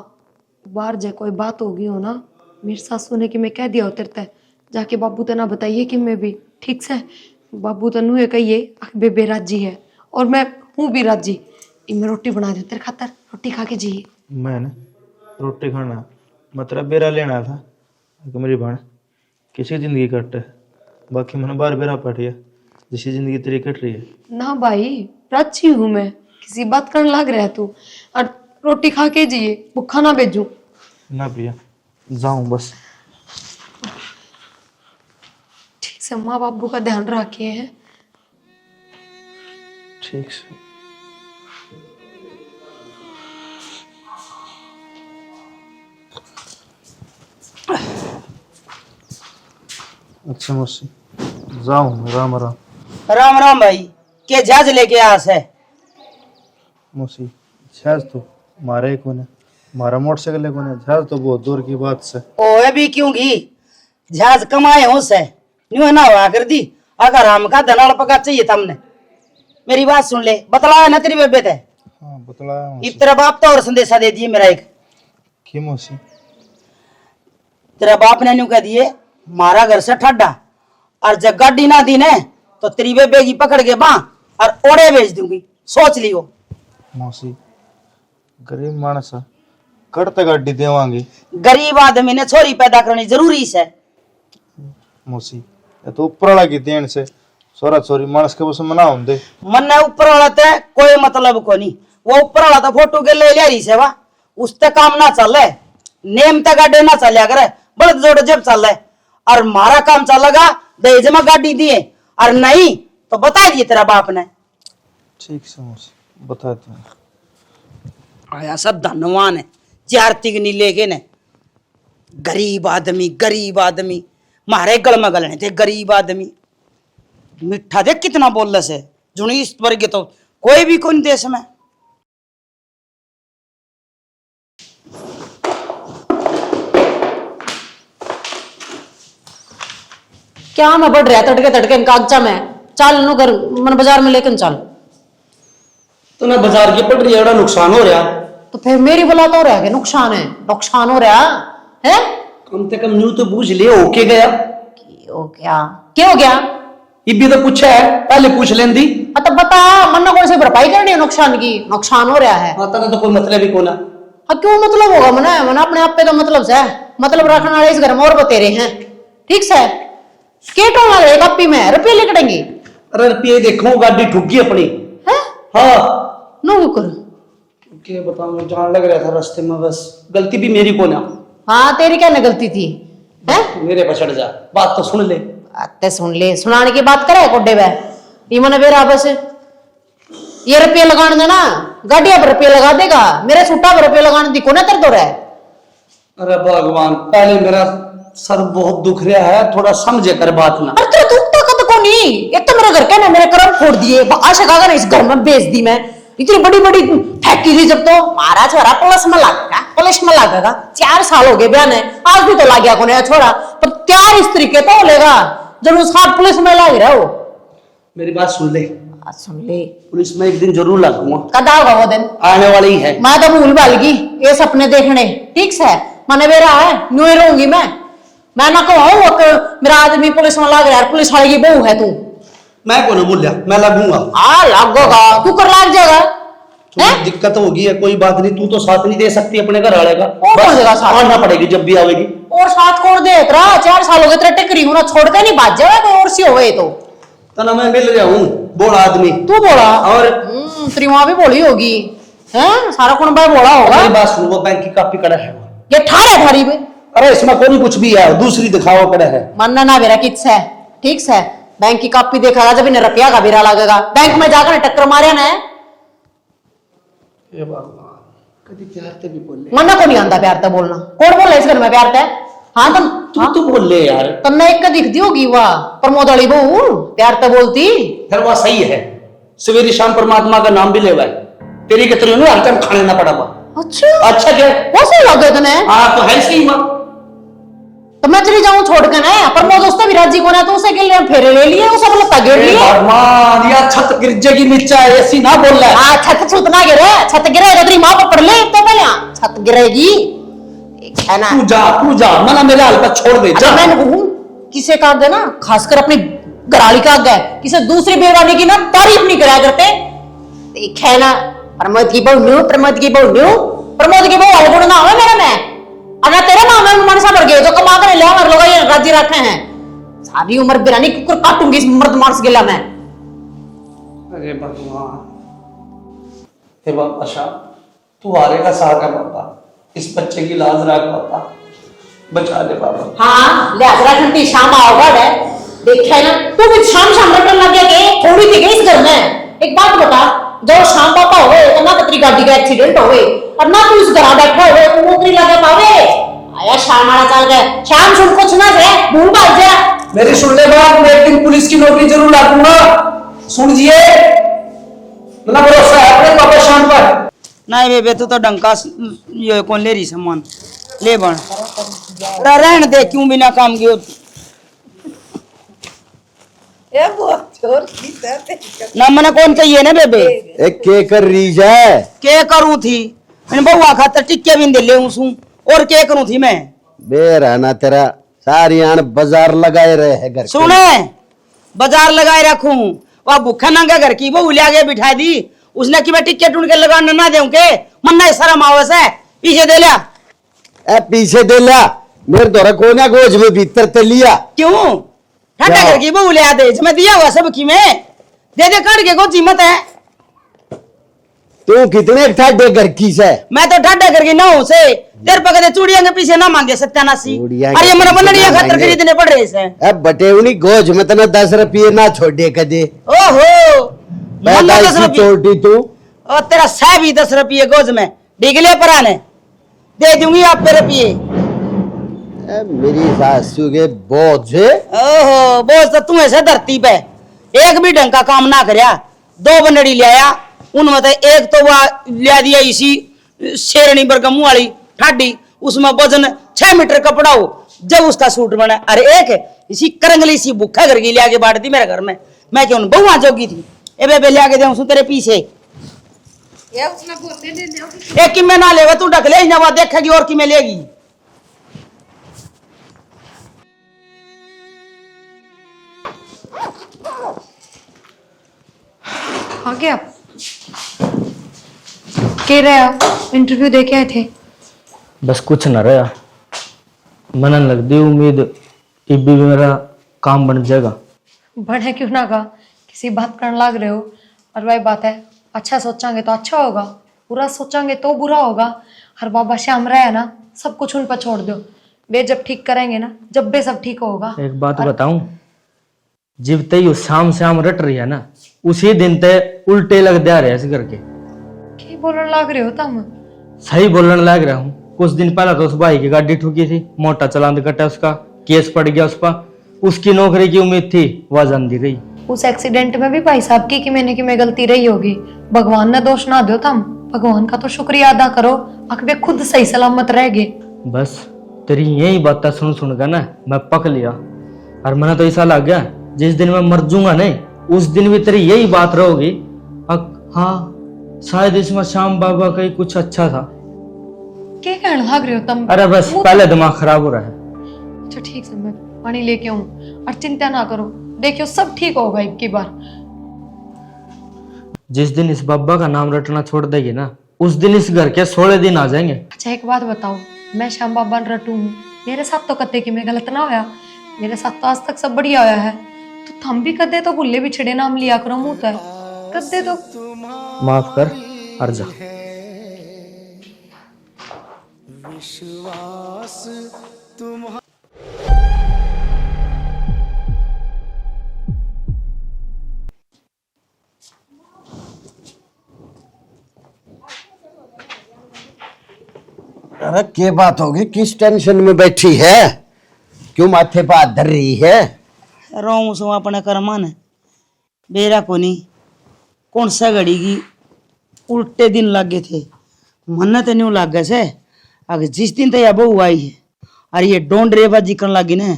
बाहर जे कोई बात होगी हो ना, मेरी सासू ने कि मैं कह दिया उतरता है, जाके बाबू तो ना बताइए कि मैं भी ठीक से। बाबू तो नू कहिए बेबे राजी है और मैं हूँ भी राजी। मैं रोटी बना दूँ तेरे खातर, रोटी खा के जी। मैंने रोटी खाना मतलब बेरा लेना था कि मेरी बहन किसी जिंदगी कट है, बाकी मैंने बार बेरा पट गया जिसकी जिंदगी तेरी कट रही है। ना भाई राजी हूँ मैं, किसी बात करने लग रहा है तू, और रोटी खा के जी, भूखा ना भेजू। ना प्रिया जाऊं बस। ठीक से माँ बाबू का ध्यान रखे हैं। ठीक से। अच्छा मौसी जाऊं, राम राम। राम राम भाई, के जहाज लेके आस है? मौसी शायद तो मारे को ने हमारा मोटरसाइकिल है कोने जहाज तो बहुत दूर की बात से। ओए भी क्योंकि जहाज कमाए हो से न्यू ना हुआ कर दी। अगर हमका धनाड़ पका चाहिए था हमने। मेरी बात सुन ले, बतलाया ना तेरी बेबे थे। हाँ बतलाया मौसी। इब तेरा बाप तो और संदेशा दे दिए मेरा एक। की मौसी? तेरा बाप ने न्यू कह दिए मारा घर से ठड्डा, और जब गाड़ी ना दी ने तो तेरी बेबे की पकड़ के बां और ओड़े भेज दूंगी। सोच लियो। मौसी गरीब मानस करते गाड़ी देवांगी। गरीब आदमी ने छोरी पैदा करनी जरूरी है। मौसी ये तो ऊपर वाला की देन से छोरा छोरी मानस के बस मना होंदे। मन ने ऊपर वाला ते कोई मतलब को नहीं। वो ऊपर वाला तो फोटो के ले रही से वा उसते काम ना चल रहा है। नेम तक गाड़ी ना चलिया करे बड़े जोड़ जब चल रहा है। और मारा काम चलेगा दहेज में गाड़ी दिए और नहीं तो बता दिए तेरा बाप ने। ठीक से मौसी बताते हैं। आया सब धनवान है 4 तिगनी लेके ने। गरीब आदमी मारे गल में गलने थे। गरीब आदमी मिठा देख कितना बोल रहा है जुनी इस वर्ग तो कोई भी कौन देश में। क्या मैं बढ़ रहा है तड़के तड़के कागजा में। चल नु घर मन बाजार में लेकिन चल। तो ना बाजार की पड़ रही है, बड़ा नुकसान हो रहा। तो फिर मेरी बुला तो हो रहा है कि नुकसान है? नुकसान हो रहा है? कम से कम न्यू तो पूछ लिया होके गया। हो गया क्या हो गया? ये भी तो पूछा है, पहले पूछ लेंदी। तो बता मन कौन सी भरपाई करनी है नुकसान की? नुकसान हो रहा है। आता ना तो कोई मतलब ही कोना। हाँ क्यों मतलब होगा? मन अपने आप पे तो मतलब से मतलब रखने वाले इस घर में और बतेरे हैं। ठीक से केटो लग रहे कप्पी में रुपये लिखड़ेंगे। अरे रुपये देखो गाड़ी ठुकी अपनी। हाँ नो कर क्या बताऊं, जान लग रहा था रास्ते में, बस गलती भी मेरी को ना। हाँ तेरी क्या न गलती थी? हैं मेरे पर चढ़ जा, बात तो सुन ले। आते सुन ले, सुनाने की बात करे कोडे वे इमन बेरा बस ये रुपये लगाने देना गाड़िया पर रुपये लगा देगा, मेरे छुट्टा पर रुपये लगाने दी कोने तर दो रहा है। अरे भगवान, पहले मेरा सर बहुत दुख रहा है, थोड़ा समझे कर बात ना। अरे तेरा दुख ताकत को नहीं, एक तो मेरा घर का ना मेरे कर्म फोड़ दिए, आशा का इस घर में बेच दी मैं। इतनी बड़ी बड़ी फैक्ट्री थी जब तो मारा छोरा पुलिस में लगेगा 4 साल हो गए बयान है, आज भी तो लग गया कोने छोरा पर त्यार इस तरीके तो लेगा जब उसका पुलिस में लग रहा हो। मेरी बात सुन ले। सुन ले, पुलिस में एक दिन जरूर लगूंगा। कदा होगा वो दिन? आने वाली ही है। मैं तो भूल भाल गई ये सपने देखने। ठीक है मैंने मेरा है न्यू ईयर रहूंगी मैं ना कहूँ मेरा आदमी पुलिस में लग रहा है, पुलिस वाले की बहू है तू। मैं को ना बोलिया, मैं लगूंगा। लगोगा तू कर लाग जाएगा। दिक्कत होगी है, कोई बात नहीं, तू तो साथ नहीं दे सकती अपने घर वाले का। कौन देगा साथ? आना पड़ेगी जब भी आवेगी। और साथ कौन दे? 4 साल हो गए तेरा टिकरी हूं ना, छोड़ के नहीं बाज जाएगा कोई और सी हो गए तो ना मैं मिल रहा हूँ बोला आदमी। तू बोला और तेरी माँ भी बोली होगी हैं, सारा कौन भाई बोला होगा। मेरी बात सुन, वो बैंक की कापी कड़ा है ये ठारे थारी पे। अरे इसमें कोई कुछ भी है, दूसरी दिखावा कड़ा है। मानना ना मेरा किस है। ठीक है बैंक की कापी देखेगा जब इन्हें रुपया का बिरा लगेगा, बैंक में जाकर टक्कर मारे ना कभी प्यार ते भी बोल ले। मन्ना को नहीं आंदा प्यार ते बोलना। कौन बोल इस घर में प्यार ते? हाँ तू तो बोल ले यार। तब मैं एक का दिखती होगी वाह प्रमोद वाली बहू प्यार ते बोलती। फिर वह सही है, सवेरे शाम परमात्मा का नाम भी ले भाई। तेरी के तरह हर टाइम खाने ना पड़ा। अच्छा क्या वो सही लग गए तने? हाँ तो है सही हुआ। तो मैं चली जाऊं छोड़ के ना, प्रमोद दोस्त भी राजी को ना तो उसे के लिए फेरे ले लिए, उसे बोला तगड़ लिए। भगवान या छत गिर जाएगी नीचे, ऐसी ना बोल रहा है। हाँ छत छुत ना गिरे, छत गिरेगा तेरी माँ पकड़ ले तो पहले छत गिरेगी है ना। तू जा मना मेरे हाल पर छोड़ दे। अच्छा मैं कहूं किसे का आगे ना, खासकर अपनी घराली का आगे किसे दूसरी बेवानी की ना तारीफ नहीं करा करते। देख है ना प्रमोद की बहू न्यू, प्रमोद की बहू अलगुण ना हो मेरे में। अगर तेरे नाम में मनसा भर गए तो कमा कर ले मर लोग ये राजी रखे हैं। सारी उम्र बिरानी कुकर काटूंगी इस मर्द मार्स गिला मैं। अरे भगवान, हे बाबा तू आरे का सहारा बाबा, इस बच्चे की लाज रख बाबा, बचा दे बाबा। हाँ लिहाज रखती शाम आओगा है देखा है ना, तू भी शाम रटन लग गया के थोड़ी थी गई इस घर में। एक बात बता, जो शाम पापा हो तो ना तेरी गाड़ी का एक्सीडेंट हो और ना तू इस घर बैठा हो तू नौकरी लगा पावे। आया शाम आड़ा चल गए, शाम सुन कुछ ना है भूल भाग जा। मेरी सुन ले बात, मैं एक दिन पुलिस की नौकरी जरूर लागूंगा, सुन जिए, ना भरोसा है अपने पापा शाम पर। नहीं बेबे तू तो डंका ये कौन ले रही सामान ले बन रहने दे क्यों बिना काम की ना मना कौन चाहिए ना बेबे एक के कर रही है के करूं थी मैंने बहुआ खातर टिक्के भी दे ले हूं और के करूं थी मैं बेरा ना तेरा सारी आन बाजार लगाए रहे है घर के। सुने बाजार लगाए रखूं वह भूखा नंगा घर की बहू ले आगे बिठा दी उसने कि मैं टिक्के ढूंढ के लगाने ना दूं के मन्ना शर्म आवस है पीछे दे लिया ए पीछे दे ला मेरे द्वारा कोना गोज में भीतर ते लिया क्यों ठंडा घर की बहू ले आ दे मैं दिया हुआ सब की में दे काट के कोई कीमत है तू कितने ठाडे घर की से मैं तो ठाडा करके ना हूं से तेरे पकड़े चूड़िया के पीछे ना मांगे सत्यानाशी चूड़ियां के अरे मेरा पीछे बनड़िया ना खातर मांगे। खरीदने पड़ रहे से अब बटे उन्हीं गोज में तना 10 रुपये ना छोड़े कदे ओहो मन्ना 10 पैदा रुपये छोटी तू और तेरा सह भी 10 रुपये गोज में डिगले पराने दे दूंगी आप पे रुपये ए, मेरी सासू के बोझ ओहो बोझ तो तू ऐसे धरती पे एक भी ढंग का काम ना करया 2 बनड़ी ले आया उनमें तो एक तो वह ले दिया इसी शेरनी बरगमू वाली ठाडी उसमें वजन 6 मीटर कपड़ा हो जब उसका सूट बना अरे एक इसी करंगली सी भूखा घर की ले आके बांट दी मेरे घर में मैं क्यों बहुआ जोगी थी ए बेबे ले आके दे तेरे पीछे एक की मैं ना लेवा तू ढक ले ना देखेगी और की मैं लेगी आ गया के रहे इंटरव्यू दे के आए थे बस कुछ न रहा मन लग दी उम्मीद इब भी मेरा काम बन जाएगा। बढ़े क्यों ना का किसी बात करने लग रहे हो और वही बात है अच्छा सोचांगे तो अच्छा होगा बुरा सोचांगे तो बुरा होगा। हर बाबा श्याम रहे ना सब कुछ उन पर छोड़ दो वे जब ठीक करेंगे ना जब भी सब ठीक होगा। एक बात बताऊं जब तय यो शाम शाम रट रही है ना उसी दिन तय उल्टे लग दे रहे इस घर के। क्या बोलने लग रहे हो तुम? सही बोलने लग रहा हूँ। कुछ दिन पहले तो उस भाई की गाड़ी ठुकी थी मोटा चालान कटा उसका केस पड़ गया उस पर उसकी नौकरी की उम्मीद थी वह जानती रही। उस एक्सीडेंट में भी भाई साहब की मैंने की मैं गलती रही होगी भगवान ने दोष ना दो तुम भगवान का तो शुक्रिया अदा करो अकबे खुद सही सलामत रह गए। बस तेरी यही बातें सुन सुन कर ना मैं पक लिया और मैंने तो ऐसा लग गया जिस दिन मैं मर जाऊंगा नहीं उस दिन भी तेरी यही बात रहोगी। हाँ शायद इसमें श्याम बाबा का ही कुछ अच्छा था। क्या कहने लग रहे हो तुम? अरे बस पहले दिमाग खराब हो रहा है। अच्छा ठीक है मैं पानी लेके आऊं और चिंता ना करो देखियो सब ठीक होगा एक की बार। जिस दिन इस बाबा का नाम रटना छोड़ देगी ना उस दिन इस घर के 16 दिन आ जाएंगे। अच्छा एक बात बताओ मैं श्याम बाबा रटू हूँ मेरे साथ तो कदे की मैं गलत ना होया मेरे साथ तो आज तक सब बढ़िया होया है तो थम भी कदे तो भुल्ले बिछड़े नाम लिया करो मुंह तय कदे तो माफ कर अर्जा। अरे क्या बात होगी किस टेंशन में बैठी है क्यों माथे पर हाथ धर रही है? रोऊं सो अपने कर्मा ने बेरा को नहीं कौन सा घड़ी की उल्टे दिन लागे थे मन तो नहीं लागे से अगर जिस दिन तो यह बहू आई है और ये डोंड रेबाजी करने लगी ना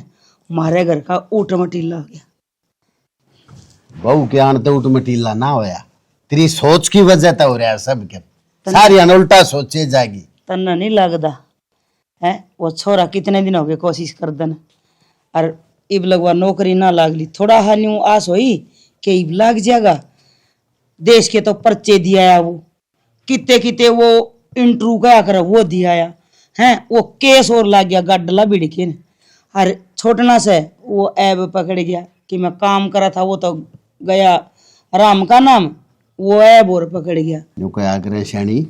मारे घर का ऊट मटीला हो गया। बहू के आन तो उठ मटीला ना होया तेरी सोच की वजह तो हो रहा है सब के सारी अन उल्टा सोचे जाएगी। तन्ना नहीं लगता है वो छोरा कितने दिन हो गए कोशिश कर देना और इब लगवा नौकरी ना लागली थोड़ा हान्यू आस हुई कि इब लाग जाएगा। देश के तो पर्चे दिया है वो किते किते वो इंटरव्यू क्या कर वो दिया है वो केस और लाग गया गड्डला बिड़के ने और छोटना से वो ऐब पकड़ गया कि मैं काम करा था वो तो गया राम का नाम वो ऐब और पकड़ गया। जो कोई आग्रह श्रेणी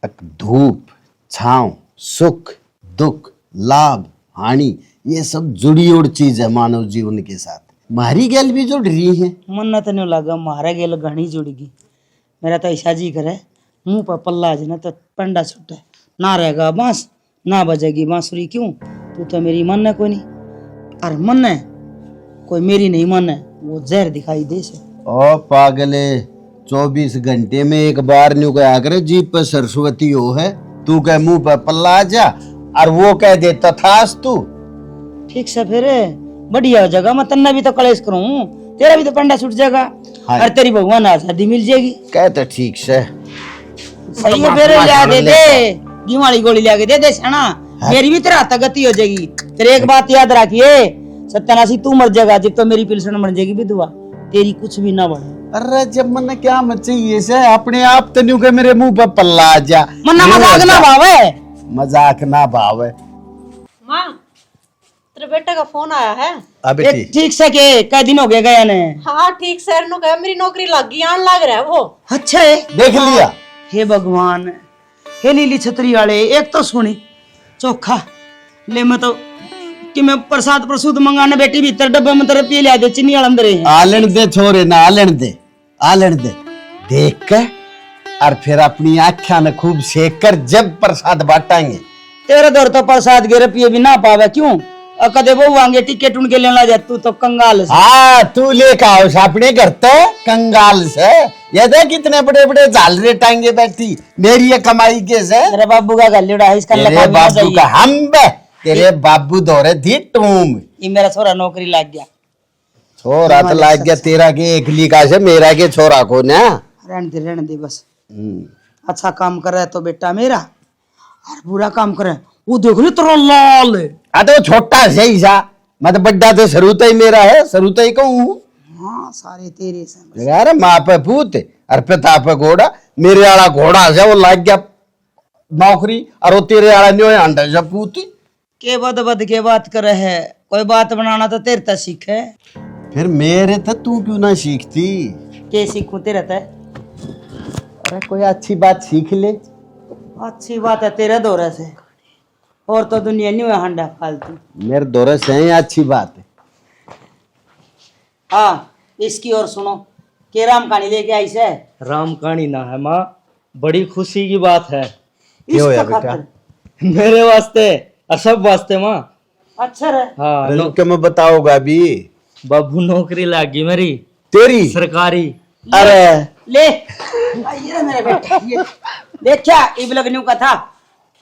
धूप छांव सुख दुख लाभ हानि ये सब जुड़ी हुई चीज है मानव जीवन के साथ मारी गैल भी जुड़ रही है। मन तो नहीं लगा मारा गेल घनी जुड़गी मेरा तो ऐसा जी करे मुंह पर पल्ला ना तो पंडा छुटे ना रहेगा बांस ना बजेगी बांसुरी क्यों तू तो मेरी मन है कोई नहीं और मन है कोई मेरी नहीं मन है वो जहर दिखाई दे से। ओ पागले 24 घंटे में एक बार न्यू कहा करे जीप पर सरस्वती हो है, तू कह मुंह पर पल्ला आ जा, और वो कह दे तथास तू। ठीक से फिर बढ़िया हो जाएगा, मैं तन्ना भी तो कलेश करूं, तेरा भी तो पंडा छूट जाएगा हाँ। और तेरी भगवान आजादी मिल जाएगी। कहते ठीक से सही है, फिर लिया दे दे दिवाली गोली लिया के दे दे शाना, मेरी भी तेरा गति हो जाएगी। तेरे एक बात याद रखिए, सत्यानाशी तू मर जाएगा जब तो मेरी पिलसन बन जाएगी विधवा, तेरी कुछ भी ना बढ़े। अरे जब मैंने क्या चाहिए से अपने आप तो न्यू के मेरे मुंह पर पल्ला आ जा, मन्ना मजाक ना भावे, मजाक ना भावे। माँ तेरे बेटे का फोन आया है। अबे एक ठीक से के कई दिन हो गए गया ने। हाँ ठीक सर नो कहा मेरी नौकरी लग गई, आन लग रहा है वो। अच्छा है, देख लिया। हे भगवान, हे नीली छतरी वाले, एक तो सुनी चोखा ले, मैं तो कि मैं प्रसाद प्रसूद मंगाने बेटी भीतर डब्बे में तेरे पी लिया दे, चीनी वाला अंदर है। आलन दे छोरे ना, आलन दे, आलन दे, देख कर और फिर अपनी आँखें न खूब सेक कर जब प्रसाद बांटेंगे। तेरे दौर तो प्रसाद गे रुपये भी ना पावे, क्यों कदे वो वांगे टिकट उनके लेना जा, तू तो कंगाल से। हाँ तू लेकर आओ अपने घर तो कंगाल से, ये देख कितने बड़े बड़े झालरे टांगे बैठी, मेरी ये कमाई के से। तेरे बाबू का गलेड़ा है, इसका तेरे बाबू का हम बे, तेरे बाबू दौरे थी टूम। ये मेरा छोरा नौकरी लग गया, छोरा तो लाग गया तेरा के एक लीका से, मेरा के छोरा को ना। रहने दे बस। अच्छा काम कर रहा है तो बेटा मेरा, और बुरा काम करे वो देख लो तेरा लाल है। तो छोटा सही सा, मैं तो बड्डा तो सरूता ही मेरा है, सरूता ही कहूँ। हाँ सारे तेरे से। अरे माँ पे पूत और पिता पे घोड़ा, मेरे वाला घोड़ा से वो लाग गया नौकरी, और वो तेरे वाला न्यो अंडा से पूती। के बद बद के बात करे है, कोई बात बनाना तो तेरे तक सीखे, फिर मेरे तो तू क्यों ना सीखती? के सीखूं तेरे तक? अरे कोई अच्छी बात सीख ले। अच्छी बात है तेरे दौरे से, और तो दुनिया नहीं है हंडा फालतू। मेरे दौरे से ही अच्छी बात है। हाँ इसकी और सुनो, के राम कहानी लेके आई से। राम कहानी ना है माँ, बड़ी खुशी की बात है। क्यों होया इसका बेटा? खातिर। मेरे वास्ते और सब वास्ते माँ। अच्छा रे, हाँ अरे क्या मैं बताऊंगा अभी? बाबू नौकरी लग गई मेरी तेरी? सरकारी। अरे ले ये मेरा बेटा, ये देख क्या इब लगने का था,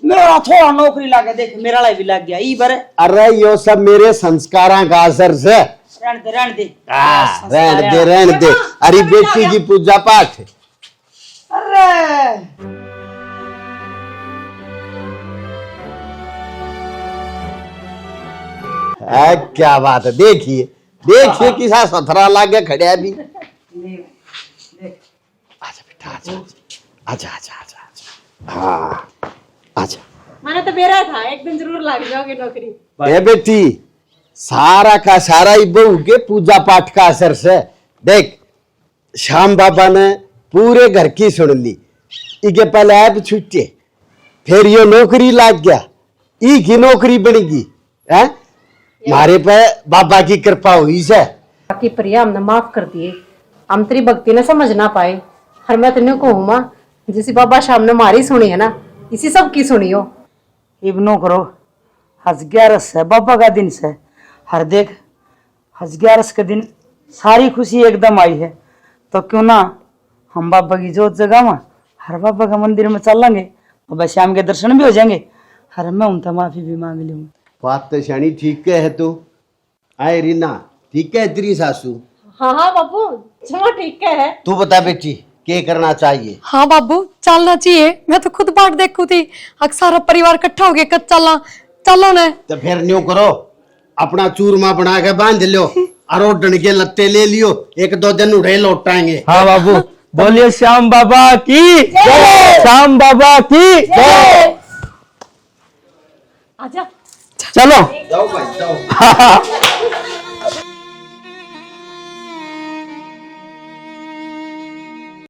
मेरा थोड़ा नौकरी लगा, देख मेरा लाई भी लग गया ई बार। अरे यो सब मेरे संस्कारों का असर से। रहने दे रहने दे। रहने दे रहने दे, अरे बेटी की पूजा पाठ। अरे क्या बात है, देखिए देखिए किसा सथरा लागे खड़िया भी। आजा बेटा आजा आजा आजा आजा आजा, हाँ आजा। मैंने तो बेरा था एक दिन जरूर लग जाओगे नौकरी। ए बेटी, सारा का सारा ही बहू के पूजा पाठ का असर से। देख श्याम बाबा ने पूरे घर की सुन ली, इके पहले ऐप छुट्टे, फिर यो नौकरी लग गया, ई की नौकरी बनेगी है, मारे पे बाबा की कृपा हुई से। बाकी प्रिया हमने माफ कर दिए, हम तेरी भक्ति ने समझ ना पाए, हर मैं तेने कहूँ माँ जिसी बाबा शाम ने मारी सुनी है ना, इसी सब की सुनी हो। इब नो करो, हज ग्यारस है बाबा का दिन से, हर देख हज ग्यारस के दिन सारी खुशी एकदम आई है, तो क्यों ना हम बाबा की जोत जगावा, हर बाबा का मंदिर में चल लेंगे, बाबा श्याम के दर्शन भी हो जाएंगे, हर मैं उनसे माफी भी मांग लूंगा। बात तो शानी ठीक है तू। आए रीना ठीक है तेरी सासू? हाँ हाँ बाबू चलो ठीक है। तू बता बेटी क्या करना चाहिए? हाँ बाबू चलना चाहिए, मैं तो खुद बाट देखू थी, अक्सर सारा परिवार इकट्ठा हो गया, कद चलना चलो ने। तो फिर न्यू करो, अपना चूरमा बना के बांध लो, और डंड के लत्ते ले लियो, एक दो दिन उड़े लौटाएंगे। हाँ बाबू बोलिए श्याम बाबा की जय, श्याम बाबा की जय। आजा चलो जाओ भाई जाओ।